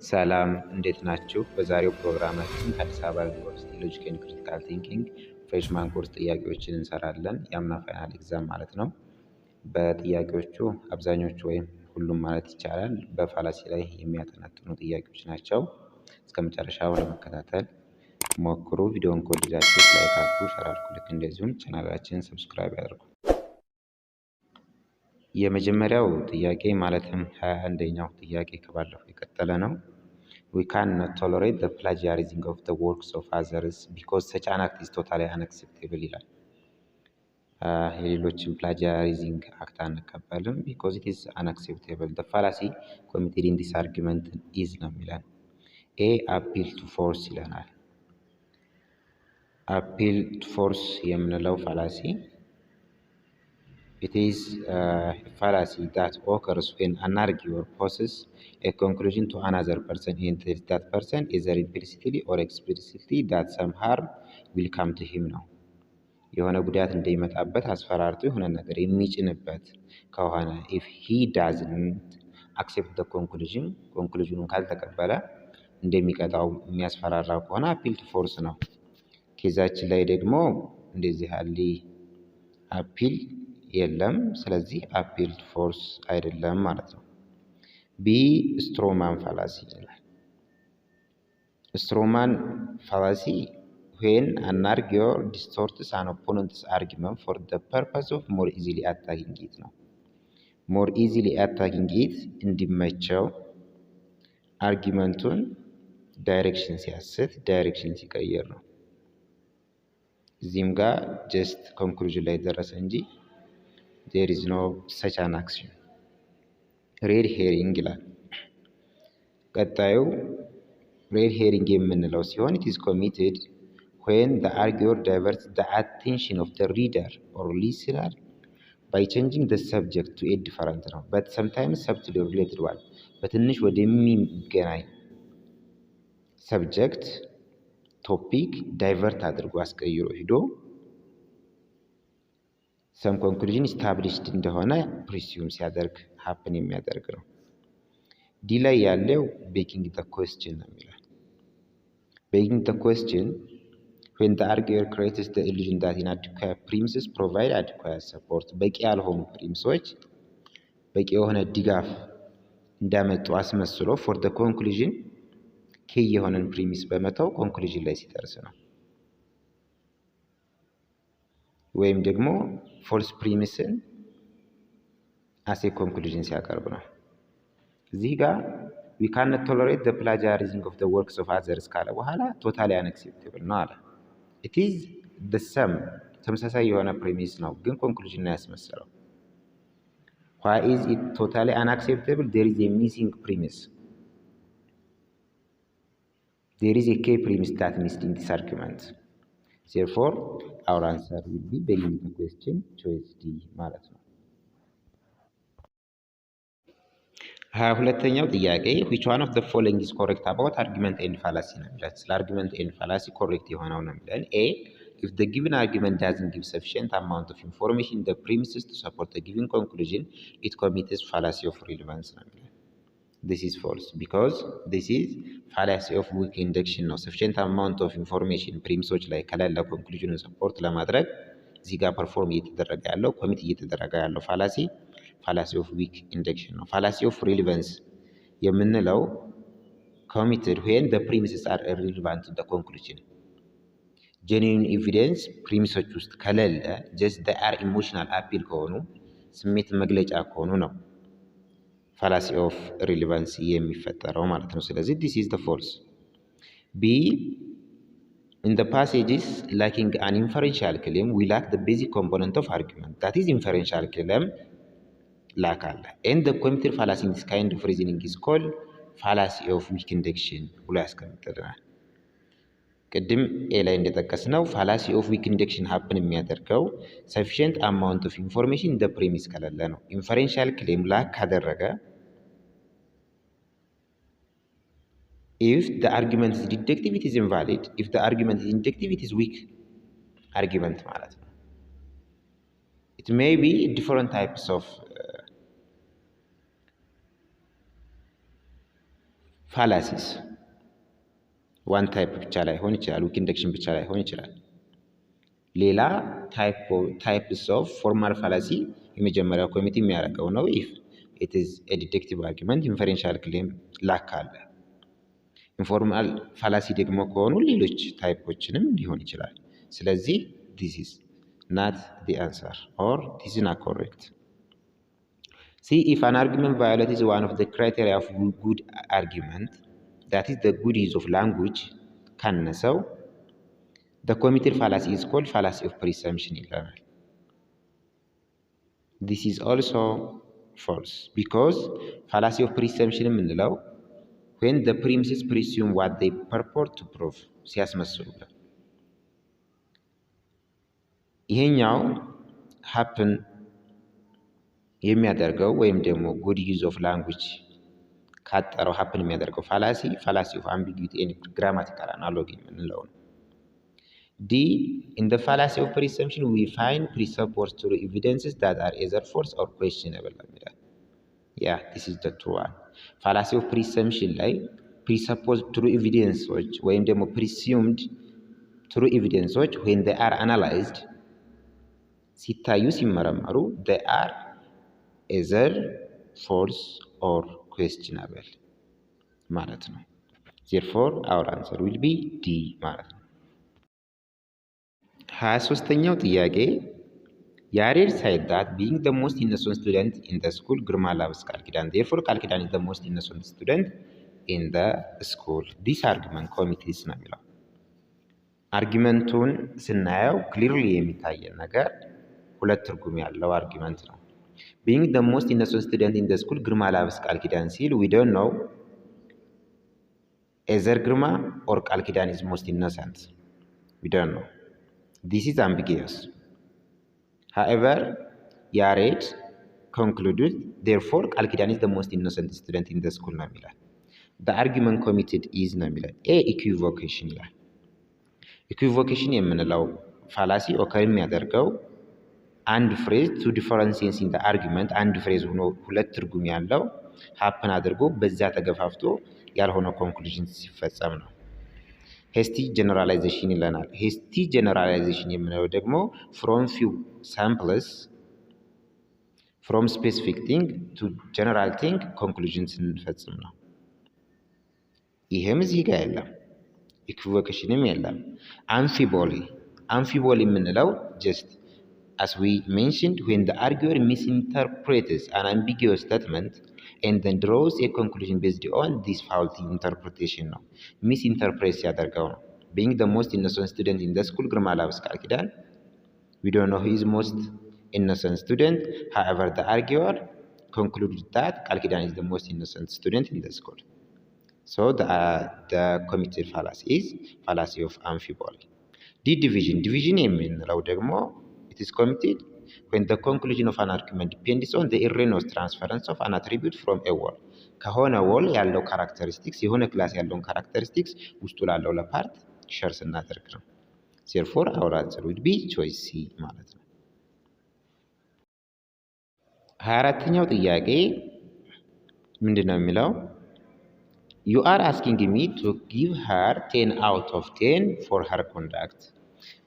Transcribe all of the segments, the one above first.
ሰላም እንዴት ናችሁ? በዛሬው ፕሮግራማችን ከአዲስ አበባ ዩኒቨርሲቲ ሎጂክ ኤንድ ክሪቲካል ቲንኪንግ ፍሬሽማን ኮርስ ጥያቄዎችን እንሰራለን። የአምና ፋይናል ኤግዛም ማለት ነው። በጥያቄዎቹ አብዛኞቹ ወይም ሁሉም ማለት ይቻላል በፋላሲ ላይ የሚያጠነጥኑ ጥያቄዎች ናቸው። እስከ መጨረሻው ለመከታተል ሞክሩ። ቪዲዮውን ከወደዳችሁ ላይክ አድርጉ፣ ሼር አድርጉ። ልክ እንደዚሁም ቻናላችንን ሰብስክራይብ ያድርጉ። የመጀመሪያው ጥያቄ ማለትም 21ኛው ጥያቄ ከባለፈው የቀጠለ ነው። We cannot tolerate the plagiarizing of the works of others because such an act is totally unacceptable ይላል። የሌሎችን plagiarizing አክት አንቀበልም because it is unacceptable. The fallacy committed in this argument is ነው የሚለን። A appeal to force ይለናል። appeal to force የምንለው fallacy it is a fallacy that occurs when an arguer poses a conclusion to another person and tells that person either implicitly or explicitly that some harm will come to him ነው። የሆነ ጉዳት እንደሚመጣበት አስፈራርቶ የሆነ ነገር የሚጭንበት ከሆነ if he doesn't accept the conclusion ካልተቀበለ እንደሚቀጣው የሚያስፈራራው ከሆነ appeal to force ነው። ኬዛችን ላይ ደግሞ እንደዚህ ያለ appeal የለም። ስለዚህ appeal to force አይደለም ማለት ነው። B strawman fallacy ይላል። strawman fallacy when an arguer distorts an opponent's argument for the purpose of more easily attacking it ነው። more easily attacking it እንዲመቸው አርጊመንቱን ዳይሬክሽን ሲያስት ዳይሬክሽን ሲቀየር ነው። እዚህም ጋር ጀስት ኮንክሉዥን ላይ ደረሰ እንጂ there is no such an action. ሬድ ሄሪንግ ይላል። ቀጣዩ ሬድ ሄሪንግ የምንለው ሲሆን it is committed when the arguer diverts the attention of the reader or listener by changing the subject to a different ነው but sometimes subtly related one በትንሽ ወደሚገናኝ ሰብጀክት ቶፒክ ዳይቨርት አድርጎ አስቀይሮ ሂዶ some conclusion established እንደሆነ presume ሲያደርግ happen የሚያደርግ ነው። ዲ ላይ ያለው begging the question ነው የሚለው። begging the question when the arguer creates the illusion that inadequate premises provide adequate support በቂ ያልሆኑ ፕሪሚሶች በቂ የሆነ ድጋፍ እንዳመጡ አስመስሎ for the conclusion key የሆነን ፕሪሚስ በመተው ኮንክሉዥን ላይ ሲደርስ ነው። ወይም ደግሞ ፎልስ ፕሪሚስን አስ ኤ ኮንክሉዥን ሲያቀርብ ነው። እዚህ ጋር we cannot tolerate the plagiarizing of the works of others ካለ በኋላ totally unacceptable ነው አለ። it is the same ተመሳሳይ የሆነ ፕሪሚስ ነው ግን ኮንክሉዥን ነው ያስመሰለው። why is it totally unacceptable? there is a missing premise. there is a key premise that missed in this argument. therefore our answer will be begging the question choice D ማለት ነው። 22ኛው ጥያቄ which one of the following is correct about argument and fallacy ነው የሚለው። ስለ argument and fallacy correct የሆነው ነው የሚለው። A if the given argument doesn't give sufficient amount of information the premises to support the given conclusion it commits fallacy of relevance ነው የሚለው። this is false because this is fallacy of weak induction ነው። sufficient amount of information ፕሪሚሶች ላይ ከሌለ ኮንክሉዥኑን ሰፖርት ለማድረግ እዚህ ጋር ፐርፎርም እየተደረገ ያለው ኮሚት እየተደረገ ያለው fallacy of weak induction ነው። fallacy of relevance የምንለው committed when the premises are irrelevant to the conclusion genuine evidence ፕሪሚሶች ውስጥ ከሌለ just they are emotional appeal ከሆኑ ስሜት መግለጫ ከሆኑ ነው fallacy of relevance የሚፈጠረው ማለት ነው። ስለዚህ this is the false. B in the passages lacking an inferential claim we lack the basic component of argument that is inferential claim lack አለ and the committed fallacy in this kind of reasoning is called fallacy of weak induction ብሎ ያስቀምጥልናል። ቅድም ኤ ላይ እንደጠቀስነው fallacy of weak induction happen የሚያደርገው sufficient amount of information in the premise ከሌለ ነው። inferential claim lack ካደረገ if the argument is deductive it is invalid if the argument is inductive it is weak argument ማለት ነው። it may be different types of fallacies one type ብቻ ላይ ሆን ይችላል weak induction ብቻ ላይ ሆን ይችላል ሌላ types of formal fallacy የመጀመሪያው ኮሚቴ የሚያደርገው ነው if it is a deductive argument inferential claim ላክ አለ informal fallacy ደግሞ ከሆኑ ሌሎች ታይፖችንም ሊሆን ይችላል ስለዚህ this is not the answer or this is not correct see if an argument violates one of the criteria of good argument that is the good use of language ካነሰው the committed fallacy is called fallacy of presumption ይላል this is also false because fallacy of presumption የምንለው when the premises presume what they purport to prove ሲያስመስሉበት ይሄኛው happen የሚያደርገው ወይም ደግሞ good use of language ካጠረው happen የሚያደርገው fallacy of ambiguity and grammatical analogy የምንለው ነው D. In the fallacy of presumption, we find presupposed true evidences that are either false or questionable. Yeah, this is the true one. Fallacy of presumption like presupposed true evidence when they are presumed true evidence when they are analyzed, they are either false or questionable. Therefore, our answer will be D. 23ኛው ጥያቄ ያሬድ said that being the most innocent student in the school ግርማ loves ቃል ኪዳን therefore ቃል ኪዳን is the most innocent student in the school this argument committees ነው የሚለው አርጊመንቱን ስናየው clearly የሚታየን ነገር ሁለት ትርጉም ያለው አርጊመንት ነው being the most innocent student in the school ግርማ loves ቃል ኪዳን ሲል we don't know either ግርማ or ቃል ኪዳን is most innocent we don't know This is ambiguous. However, Yared concluded, therefore, Kalkidan is the most innocent student in the school. The argument committed is A. Equivocation. Equivocation የምንለው fallacy occur የሚያደርገው አንድ phrase two differences in the argument አንድ phrase ሆኖ ሁለት ትርጉም ያለው happen አድርጎ በዛ ተገፋፍቶ ያልሆነ conclusion ሲፈጸም ነው። hasty generalization ይለናል hasty generalization የምንለው ደግሞ from few samples from specific thing to general thing conclusions እንፈጽም ነው ይሄም እዚህ ጋር የለም equivocationም የለም amphiboly የምንለው just as we mentioned when the arguer misinterprets an ambiguous statement and then draws a conclusion based on this faulty interpretation ነው misinterpret ሲያደርገው ነው being the most innocent student in the school ግርማ loves ቃል ኪዳን we don't know who is most innocent student however the arguer concluded that ቃል ኪዳን is the most innocent student in the school so the committed fallacy is fallacy of amphiboly division የምንለው ደግሞ it is committed when the conclusion of an argument depends on the erroneous transference of an attribute from a word ከሆነ word ያለው characteristics የሆነ ክላስ ያለውን characteristics ውስጡ ላለው ለፓርት ሼር ስናደርግ ነው therefore our answer would be choice C ማለት ነው 24ኛው ጥያቄ ምንድነው የሚለው you are asking me to give her 10 out of 10 for her conduct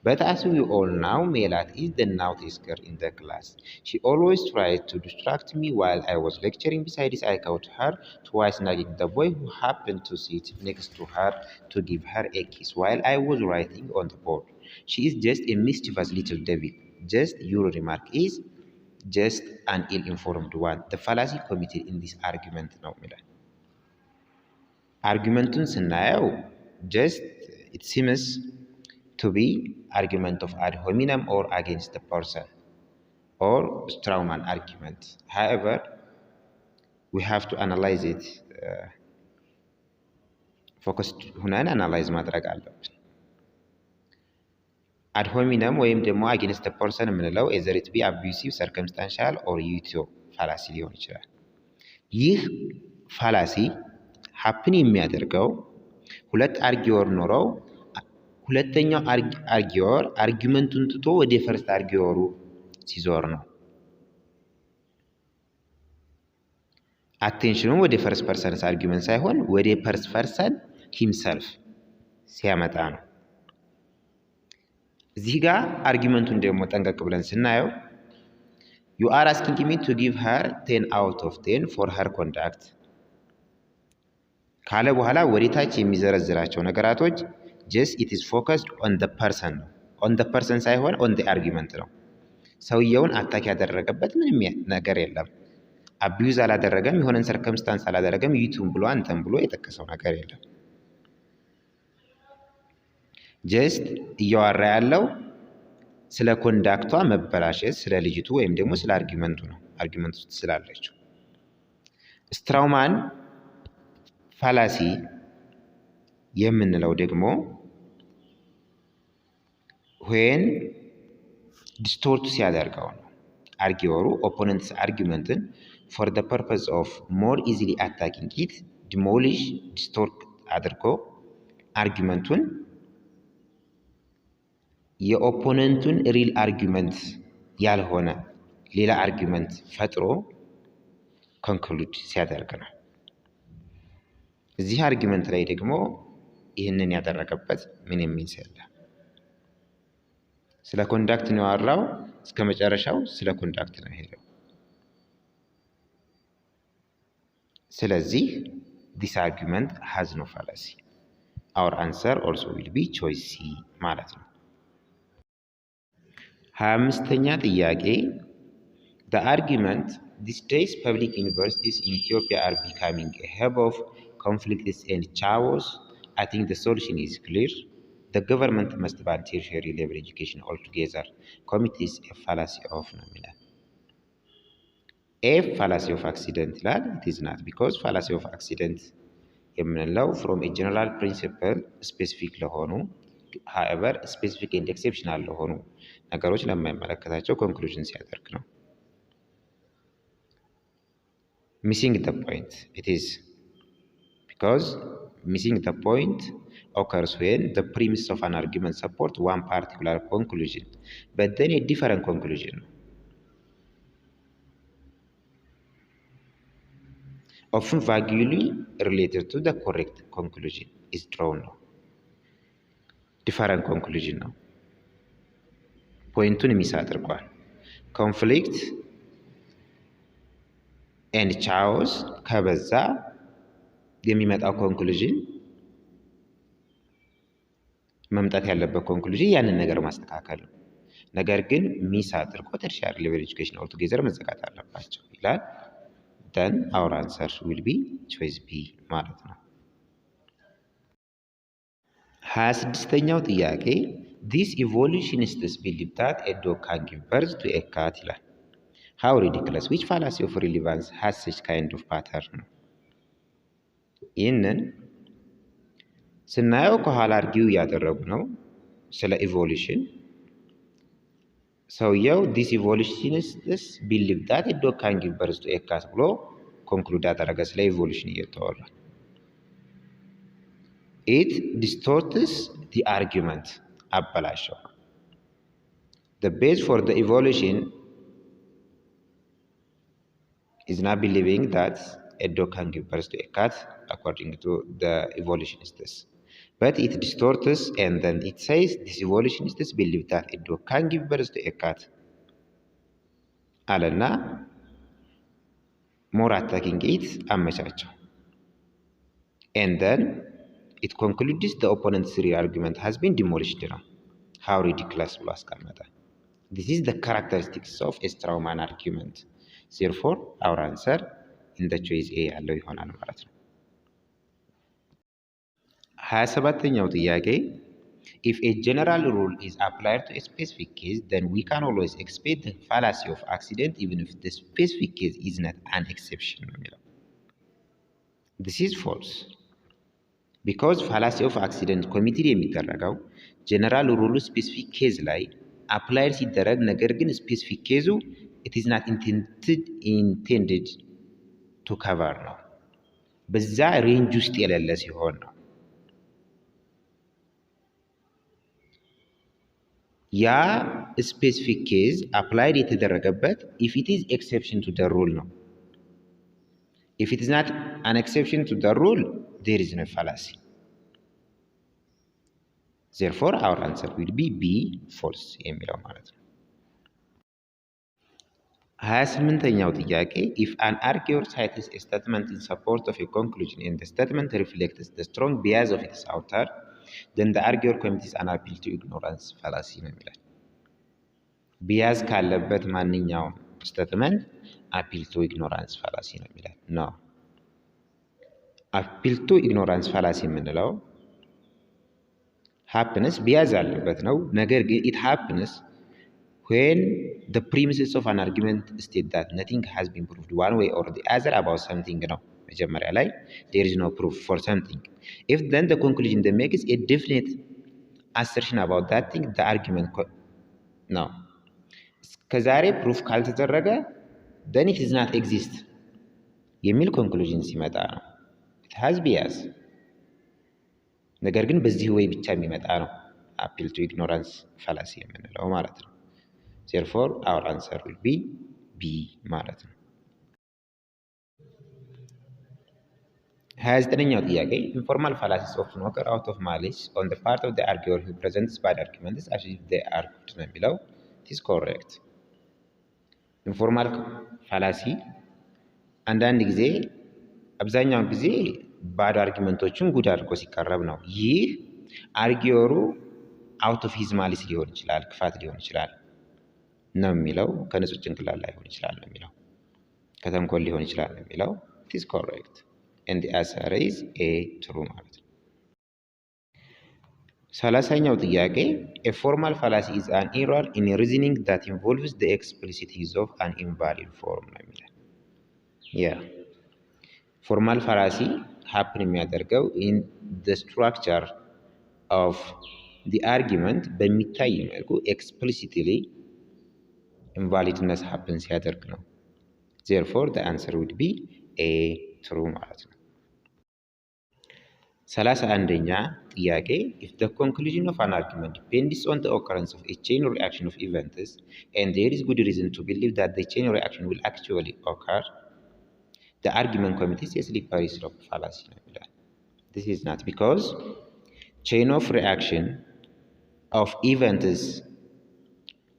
But as we all know, Melat is the naughtiest girl in the class. She always tried to distract me while I was lecturing. Besides, I caught her twice nagging the boy who happened to sit next to her to give her a kiss while I was writing on the board. She is just a mischievous little devil. Just your remark is just an ill-informed one. The fallacy committed in this argument now, Melat. Argumentun scenario, just it seems to be argument of ad hominem or against the person or strawman argument. However, we have to analyze it. Focused ሁነን analyze ማድረግ አለብን። ad hominem ወይም ደግሞ against the person የምንለው either it be abusive, circumstantial or utio fallacy ሊሆን ይችላል። ይህ fallacy happen የሚያደርገው ሁለት አርጊወር ኖረው ሁለተኛው አርጊወር አርጊመንቱን ትቶ ወደ ፈርስት አርጊወሩ ሲዞር ነው አቴንሽኑን ወደ ፈርስት ፐርሰንስ አርጊመንት ሳይሆን ወደ ፈርስት ፐርሰን ሂምሰልፍ ሲያመጣ ነው። እዚህ ጋር አርጊመንቱን ደግሞ ጠንቀቅ ብለን ስናየው you are asking me to give her 10 out of 10 for her conduct ካለ በኋላ ወደታች የሚዘረዝራቸው ነገራቶች just it is focused on the person ነው። on the person ሳይሆን on the argument ነው። ሰውየውን አታክ ያደረገበት ምንም ነገር የለም። አቢዩዝ አላደረገም፣ የሆነን ሰርከምስታንስ አላደረገም፣ ዩቱብ ብሎ አንተም ብሎ የጠቀሰው ነገር የለም። ጀስት እያወራ ያለው ስለ ኮንዳክቷ መበላሸት፣ ስለ ልጅቱ ወይም ደግሞ ስለ አርጊመንቱ ነው። አርጊመንት ውስጥ ስላለችው ስትራውማን ፋላሲ የምንለው ደግሞ when ዲስቶርት ሲያደርገው ነው። አርጊወሩ ኦፖነንትስ አርጊመንትን for the purpose of more easily attacking it demolish distort አድርጎ አርጊመንቱን የኦፖነንቱን ሪል አርጊመንት ያልሆነ ሌላ አርጊመንት ፈጥሮ ኮንክሉድ ሲያደርግ ነው። እዚህ አርጊመንት ላይ ደግሞ ይህንን ያደረገበት ምንም ሚንስ የለም። ስለ ኮንዳክት ነው ያወራው፣ እስከ መጨረሻው ስለ ኮንዳክት ነው ሄደው። ስለዚህ this argument has no fallacy. Our answer also will be choice C ማለት ነው። 25ኛ ጥያቄ the argument these days public universities in Ethiopia are becoming a hub of conflicts and chaos. I think the solution is clear. The government must ban tertiary level education altogether. Committee is a fallacy of nominal. A fallacy of accident ይላል። it is not because fallacy of accident የምንለው from a general principle specific ለሆኑ however specific and exceptional ለሆኑ ነገሮች ለማይመለከታቸው ኮንክሉዥን ሲያደርግ ነው። missing the point it is because missing the point occurs when the premise of an argument support one particular conclusion but then a different conclusion often vaguely related to the correct conclusion is drawn ነው። different conclusion ነው። ፖይንቱን ሚስ አድርጓል። ኮንፍሊክት ኤንድ ቻኦስ ከበዛ የሚመጣው ኮንክሉዥን መምጣት ያለበት ኮንክሉዥን ያንን ነገር ማስተካከል ነው። ነገር ግን ሚስ አድርጎ ተርሻሪ ሌቨል ኤጁኬሽን ኦልቱጌዘር መዘጋት አለባቸው ይላል። then our answer will be choice B ማለት ነው። 26ኛው ጥያቄ this evolutionists believe that a dog can give birth to a cat ይላል። how ridiculous which fallacy of relevance has such kind of pattern? ይህንን ስናየው ከኋላ አርጊው እያደረጉ ነው ስለ ኢቮሉሽን። ሰውየው this evolutionists believe that a dog can give birth to a cat ብሎ ኮንክሉድ ያደረገ ስለ ኢቮሉሽን እየተወራ it distorts the argument አበላሸው። the base for the evolution is not believing that a dog can give birth to a cat according to the evolutionists, but it distorts and then it says this evolutionists believe that a dog can give birth to a cat አለና more attacking it አመቻቸው and then it concludes the opponent's real argument has been demolished ነው። how ridiculous ብሎ አስቀመጠ። this is the characteristics of a strawman argument. therefore our answer in the choice A ያለው ይሆናል ማለት ነው። 27ኛው ጥያቄ if a general rule is applied to a specific case then we can always expect the fallacy of accident even if the specific case is not an exception ነው የሚለው። this is false because fallacy of accident ኮሚትድ የሚደረገው ጀነራል ሩሉ ስፔሲፊክ ኬዝ ላይ አፕላይድ ሲደረግ ነገር ግን ስፔሲፊክ ኬዙ it is not intended to cover ነው። በዛ ሬንጅ ውስጥ የሌለ ሲሆን ነው። ያ ስፔሲፊክ ኬዝ አፕላይድ የተደረገበት if it is exception to the rule ነው። If it is not an exception to the rule, there is no fallacy. Therefore, our answer will be B, false የሚለው ማለት ነው። 28ኛው ጥያቄ if an arguer cites a statement in support of a conclusion and the statement reflects the strong bias of its author, then the arguer commits an appeal to ignorance fallacy ነው የሚላል። ቢያዝ ካለበት ማንኛውም ስቴትመንት አፒል ቱ ኢግኖራንስ ፋላሲ ነው የሚላል። ኖ አፒል ቱ ኢግኖራንስ ፋላሲ የምንለው ሃፕንስ ቢያዝ አለበት ነው። ነገር ግን ኢት ሃፕንስ when the premises of an argument state that nothing has been proved one way or the other about something ነው መጀመሪያ ላይ there is no proof for something. If then the conclusion that makes a definite assertion about that thing, the argument ነው ከዛሬ ፕሩፍ ካልተደረገ then it is not exist የሚል ኮንክሉዥን ሲመጣ ነው it has bias። ነገር ግን በዚህ ወይ ብቻ የሚመጣ ነው appeal to ignorance fallacy የምንለው ማለት ነው። therefore our answer will be B ማለት ነው። 29ኛው ጥያቄ informal fallacies often occur out of malice on the part of the arguer who presents bad arguments as if they are good ነው የሚለው it is correct። ኢንፎርማል ፋላሲ አንዳንድ ጊዜ አብዛኛውን ጊዜ ባድ አርጊመንቶችን ጉድ አድርጎ ሲቀረብ ነው። ይህ አርጊወሩ አውት ኦፍ ሂዝ ማሊስ ሊሆን ይችላል፣ ክፋት ሊሆን ይችላል ነው የሚለው። ከንጹህ ጭንቅላት ላይሆን ይችላል ነው የሚለው። ከተንኮል ሊሆን ይችላል ነው የሚለው። it is correct and the answer is A true ማለት ነው። 30ኛው ጥያቄ a formal fallacy is an error in reasoning that involves the explicit use of an invalid form ነው የሚለው። ፎርማል ፋላሲ happen የሚያደርገው in the structure of the argument በሚታይ መልኩ explicitly invalidness happen ሲያደርግ ነው። therefore the answer would be A true ማለት ነው። 31ኛ ጥያቄ if the conclusion of an argument depends on the occurrence of a chain reaction of events and there is good reason to believe that the chain reaction will actually occur, the argument commits a slippery slope fallacy ነው የሚለው። this is not because chain of reaction of events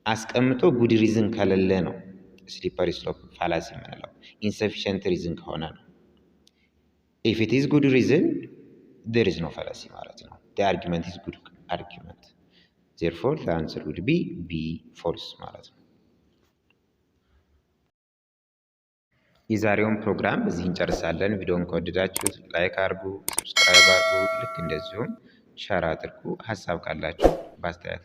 አስቀምጦ good reason ከሌለ ነው slippery slope fallacy የምንለው። insufficient reason ከሆነ ነው። if it is good reason there is no fallacy ማለት ነው። the argument is good argument. therefore the answer would be B false ማለት ነው። የዛሬውን ፕሮግራም በዚህ እንጨርሳለን። ቪዲዮውን ከወደዳችሁት ላይክ አድርጉ፣ ሰብስክራይብ አድርጉ፣ ልክ እንደዚሁም ሸር አድርጉ። ሀሳብ ካላችሁ በአስተያየት